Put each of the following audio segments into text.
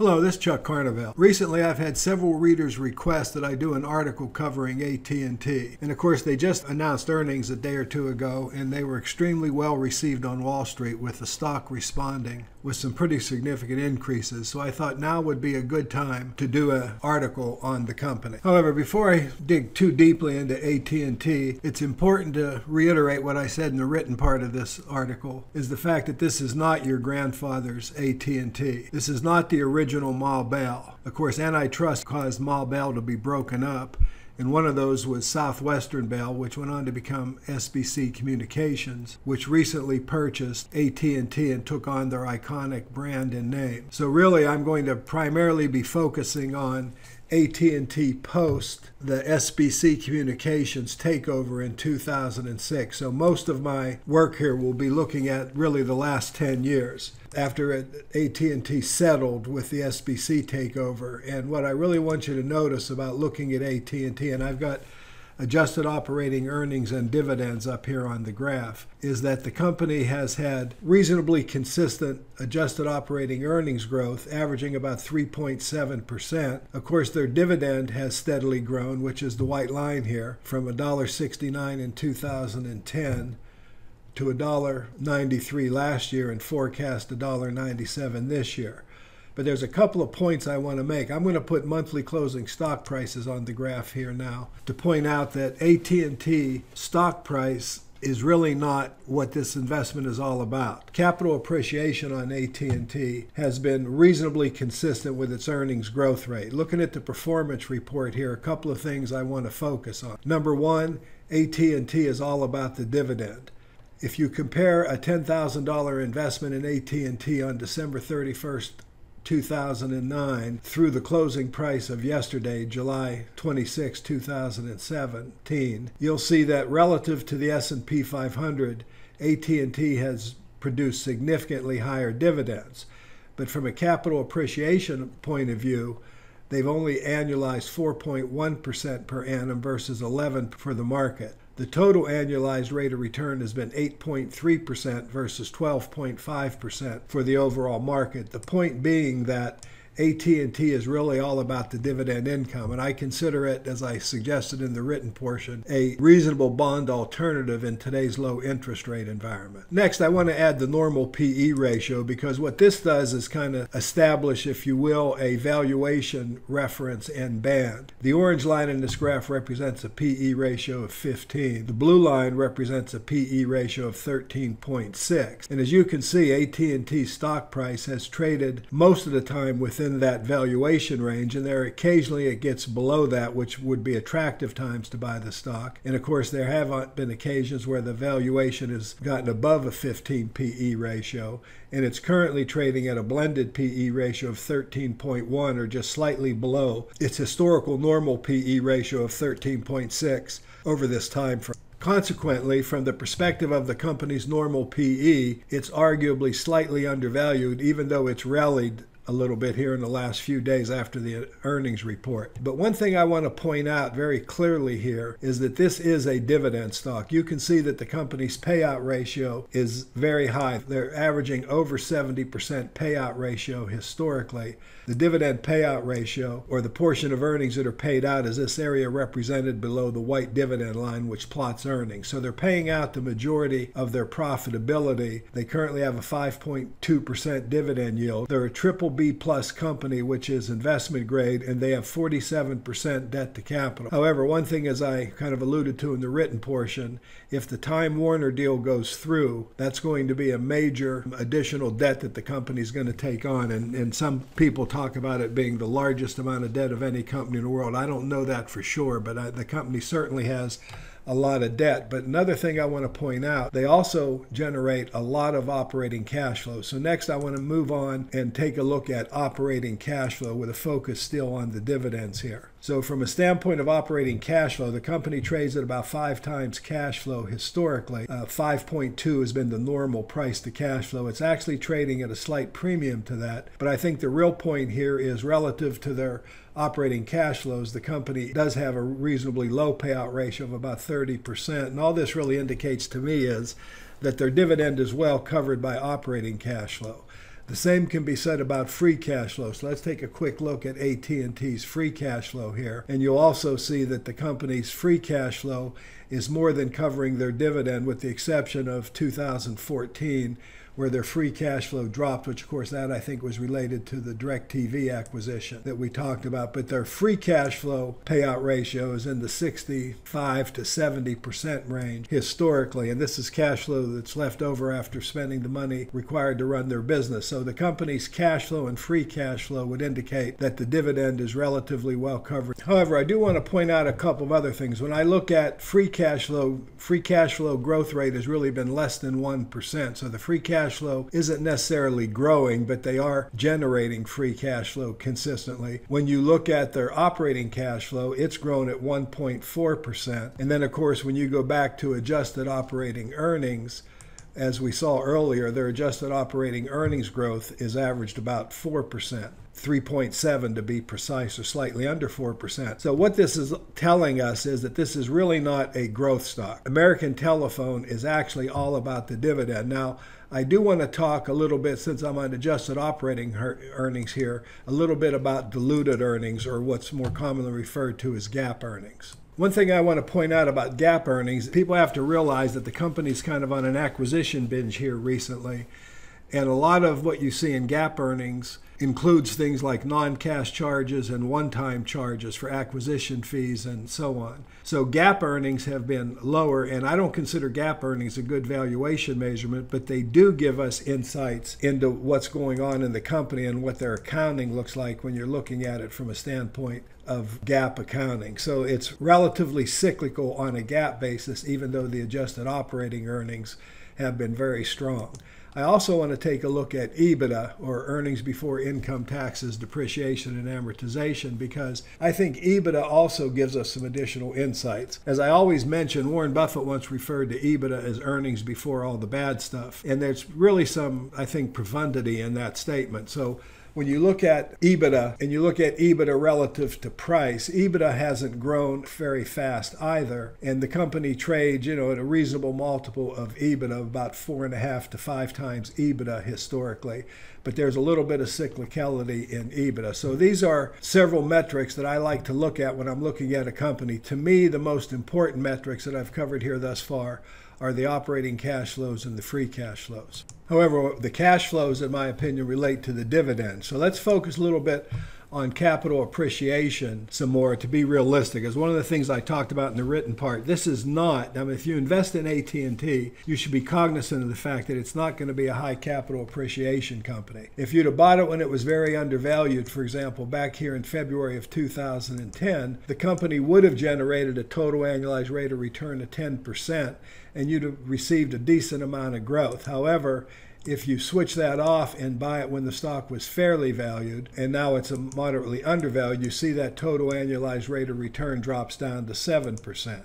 Hello, this is Chuck Carnevale. Recently, I've had several readers request that I do an article covering AT&T. And of course, they just announced earnings a day or two ago, and they were extremely well received on Wall Street, with the stock responding with some pretty significant increases. So I thought now would be a good time to do an article on the company. However, before I dig too deeply into AT&T, it's important to reiterate what I said in the written part of this article, is the fact that this is not your grandfather's AT&T. This is not the original Ma Bell. Of course, antitrust caused Ma Bell to be broken up, and one of those was Southwestern Bell, which went on to become SBC Communications, which recently purchased AT&T and took on their iconic brand and name. So really, I'm going to primarily be focusing on AT&T post the SBC Communications takeover in 2006. So most of my work here will be looking at really the last 10 years after AT&T settled with the SBC takeover. And what I really want you to notice about looking at AT&T, and I've got adjusted operating earnings and dividends up here on the graph, is that the company has had reasonably consistent adjusted operating earnings growth, averaging about 3.7%. Of course, their dividend has steadily grown, which is the white line here, from $1.69 in 2010 to $1.93 last year, and forecast $1.97 this year. But there's a couple of points I want to make. I'm going to put monthly closing stock prices on the graph here now to point out that AT&T stock price is really not what this investment is all about. Capital appreciation on AT&T has been reasonably consistent with its earnings growth rate. Looking at the performance report here, a couple of things I want to focus on. Number one, AT&T is all about the dividend. If you compare a $10,000 investment in AT&T on December 31st, 2009 through the closing price of yesterday, July 26, 2017, you'll see that relative to the S&P 500, AT&T has produced significantly higher dividends. But from a capital appreciation point of view, they've only annualized 4.1% per annum versus 11% for the market. The total annualized rate of return has been 8.3% versus 12.5% for the overall market. The point being that AT&T is really all about the dividend income, and I consider it, as I suggested in the written portion, a reasonable bond alternative in today's low interest rate environment. Next, I want to add the normal PE ratio, because what this does is kind of establish, if you will, a valuation reference and band. The orange line in this graph represents a PE ratio of 15. The blue line represents a PE ratio of 13.6. And as you can see, AT&T's stock price has traded most of the time within that valuation range, and there occasionally it gets below that, which would be attractive times to buy the stock. And of course, there have been occasions where the valuation has gotten above a 15 PE ratio, and it's currently trading at a blended PE ratio of 13.1, or just slightly below its historical normal PE ratio of 13.6 over this time frame. Consequently, from the perspective of the company's normal PE, it's arguably slightly undervalued, even though it's rallied a little bit here in the last few days after the earnings report. But one thing I want to point out very clearly here is that this is a dividend stock. You can see that the company's payout ratio is very high. They're averaging over 70% payout ratio historically. The dividend payout ratio, or the portion of earnings that are paid out, is this area represented below the white dividend line, which plots earnings. So they're paying out the majority of their profitability. They currently have a 5.2% dividend yield. They're a BBB plus company, which is investment grade, and they have 47% debt to capital. However, one thing, as I kind of alluded to in the written portion, if the Time Warner deal goes through, that's going to be a major additional debt that the company is going to take on, and some people talk about it being the largest amount of debt of any company in the world. I don't know that for sure, but the company certainly has a lot of debt. But another thing I want to point out, they also generate a lot of operating cash flow. So next I want to move on and take a look at operating cash flow with a focus still on the dividends here. So from a standpoint of operating cash flow, the company trades at about 5 times cash flow historically. 5.2 has been the normal price to cash flow. It's actually trading at a slight premium to that. But I think the real point here is relative to their operating cash flows, the company does have a reasonably low payout ratio of about 30%. And all this really indicates to me is that their dividend is well covered by operating cash flow. The same can be said about free cash flow. So let's take a quick look at AT&T's free cash flow here. And you'll also see that the company's free cash flow is more than covering their dividend, with the exception of 2014, where their free cash flow dropped, which of course that I think was related to the DirecTV acquisition that we talked about. But their free cash flow payout ratio is in the 65 to 70% range historically, and this is cash flow that's left over after spending the money required to run their business. So the company's cash flow and free cash flow would indicate that the dividend is relatively well covered. However, I do want to point out a couple of other things. When I look at free cash flow growth rate has really been less than 1%. So the free cash flow isn't necessarily growing, but they are generating free cash flow consistently. When you look at their operating cash flow, it's grown at 1.4%. And then, of course, when you go back to adjusted operating earnings, as we saw earlier, their adjusted operating earnings growth is averaged about 4%. 3.7 to be precise, or slightly under 4%. So what this is telling us is that this is really not a growth stock. American Telephone is actually all about the dividend. Now, I do want to talk a little bit, since I'm on adjusted operating earnings here, a little bit about diluted earnings, or what's more commonly referred to as GAAP earnings. One thing I want to point out about GAAP earnings, people have to realize that the company's kind of on an acquisition binge here recently. And a lot of what you see in GAAP earnings includes things like non-cash charges and one-time charges for acquisition fees and so on. So GAAP earnings have been lower, and I don't consider GAAP earnings a good valuation measurement, but they do give us insights into what's going on in the company and what their accounting looks like when you're looking at it from a standpoint of GAAP accounting. So it's relatively cyclical on a GAAP basis, even though the adjusted operating earnings have been very strong. I also want to take a look at EBITDA, or earnings before income taxes, depreciation, and amortization, because I think EBITDA also gives us some additional insights. As I always mention, Warren Buffett once referred to EBITDA as earnings before all the bad stuff. And there's really some, I think, profundity in that statement. So when you look at EBITDA, and you look at EBITDA relative to price, EBITDA hasn't grown very fast either. And the company trades, at a reasonable multiple of EBITDA, about 4.5 to 5 times EBITDA historically. But there's a little bit of cyclicality in EBITDA. So these are several metrics that I like to look at when I'm looking at a company. To me, the most important metrics that I've covered here thus far are the operating cash flows and the free cash flows. However, the cash flows, in my opinion, relate to the dividend. So let's focus a little bit on capital appreciation some more, to be realistic. As one of the things I talked about in the written part, this is not, if you invest in AT&T, you should be cognizant of the fact that it's not going to be a high capital appreciation company. If you'd have bought it when it was very undervalued, for example, back here in February of 2010, the company would have generated a total annualized rate of return of 10%, and you'd have received a decent amount of growth. However, if you switch that off and buy it when the stock was fairly valued, and now it's a moderately undervalued, you see that total annualized rate of return drops down to 7%.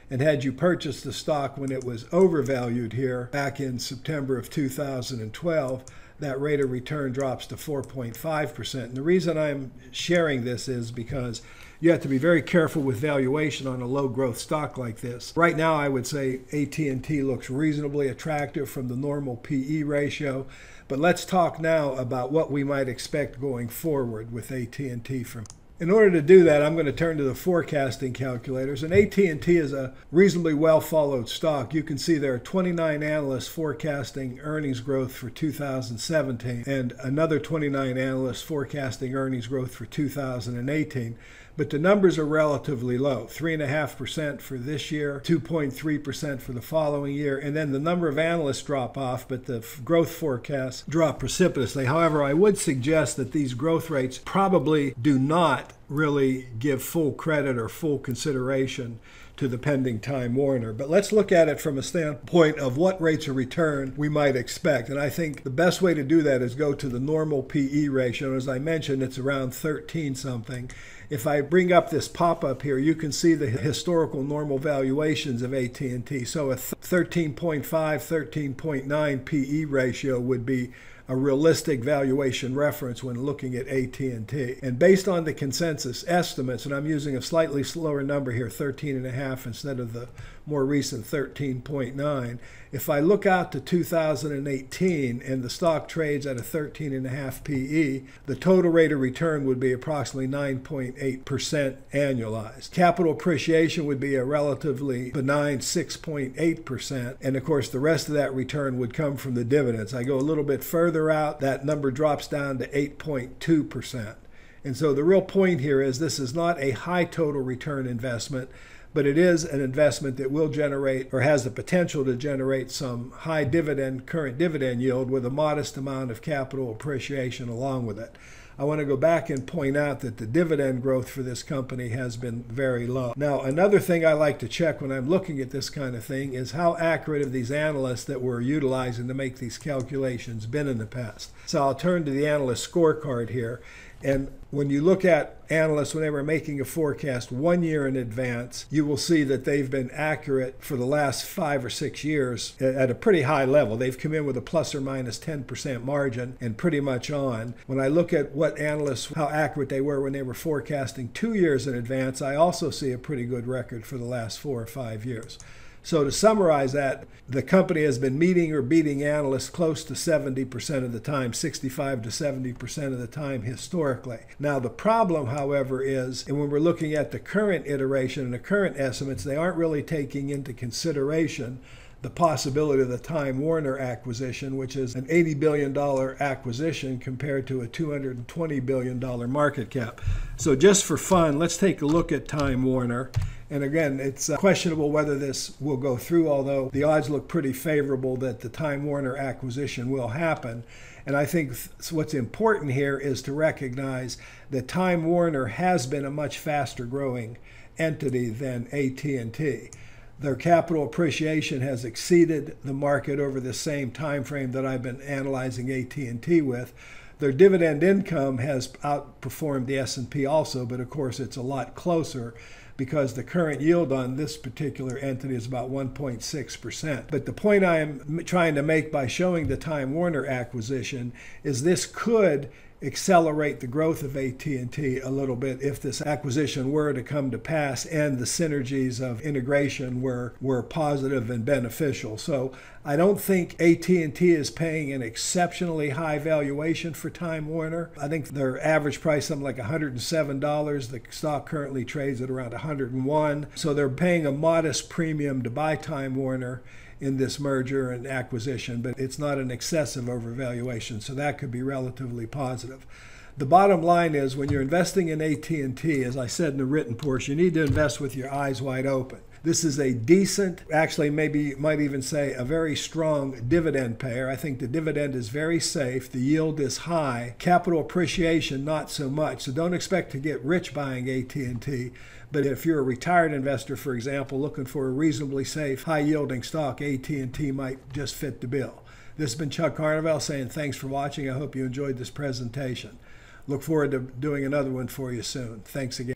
And had you purchased the stock when it was overvalued here back in September of 2012, that rate of return drops to 4.5%. And the reason I'm sharing this is because you have to be very careful with valuation on a low growth stock like this. Right now, I would say AT&T looks reasonably attractive from the normal PE ratio. But let's talk now about what we might expect going forward with AT&T from. In order to do that, I'm going to turn to the forecasting calculators. And AT&T is a reasonably well-followed stock. You can see there are 29 analysts forecasting earnings growth for 2017 and another 29 analysts forecasting earnings growth for 2018. But the numbers are relatively low, 3.5% for this year, 2.3% for the following year, and then the number of analysts drop off, but the growth forecasts drop precipitously. However, I would suggest that these growth rates probably do not really give full credit or full consideration to the pending Time Warner. But let's look at it from a standpoint of what rates of return we might expect. And I think the best way to do that is go to the normal PE ratio. As I mentioned, it's around 13 something. If I bring up this pop-up here, you can see the historical normal valuations of AT&T. So a 13.5, 13.9 PE ratio would be a realistic valuation reference when looking at AT&T. And based on the consensus estimates, and I'm using a slightly slower number here, 13.5 13.5 instead of the more recent 13.9. If I look out to 2018 and the stock trades at a 13.5 PE, the total rate of return would be approximately 9.8% annualized. Capital appreciation would be a relatively benign 6.8%, and of course the rest of that return would come from the dividends. I go a little bit further out, that number drops down to 8.2%. And so the real point here is this is not a high total return investment, but it is an investment that will generate or has the potential to generate some high dividend, current dividend yield with a modest amount of capital appreciation along with it. I want to go back and point out that the dividend growth for this company has been very low. Now, another thing I like to check when I'm looking at this kind of thing is how accurate have these analysts that we're utilizing to make these calculations been in the past. So I'll turn to the analyst scorecard here. And when you look at analysts, when they were making a forecast 1 year in advance, you will see that they've been accurate for the last 5 or 6 years at a pretty high level. They've come in with a plus or minus 10% margin and pretty much on. When I look at what analysts, how accurate they were when they were forecasting 2 years in advance, I also see a pretty good record for the last 4 or 5 years. So to summarize that, the company has been meeting or beating analysts close to 70% of the time, 65 to 70% of the time historically. Now the problem, however, is, and when we're looking at the current iteration and the current estimates, they aren't really taking into consideration the possibility of the Time Warner acquisition, which is an $80 billion acquisition compared to a $220 billion market cap. So just for fun, let's take a look at Time Warner. And again, it's questionable whether this will go through, although the odds look pretty favorable that the Time Warner acquisition will happen. And I think what's important here is to recognize that Time Warner has been a much faster growing entity than AT&T. Their capital appreciation has exceeded the market over the same time frame that I've been analyzing AT&T with. Their dividend income has outperformed the S&P also, but of course it's a lot closer because the current yield on this particular entity is about 1.6%. But the point I am trying to make by showing the Time Warner acquisition is this could accelerate the growth of AT&T a little bit if this acquisition were to come to pass and the synergies of integration were positive and beneficial. So I don't think AT&T is paying an exceptionally high valuation for Time Warner. I think their average price something like $107. The stock currently trades at around $101. So they're paying a modest premium to buy Time Warner in this merger and acquisition, but it's not an excessive overvaluation, so that could be relatively positive. The bottom line is when you're investing in AT&T, as I said in the written portion, you need to invest with your eyes wide open. This is a decent, actually maybe you might even say a very strong dividend payer. I think the dividend is very safe. The yield is high. Capital appreciation, not so much. So don't expect to get rich buying AT&T. But if you're a retired investor, for example, looking for a reasonably safe, high-yielding stock, AT&T might just fit the bill. This has been Chuck Carnevale saying thanks for watching. I hope you enjoyed this presentation. Look forward to doing another one for you soon. Thanks again.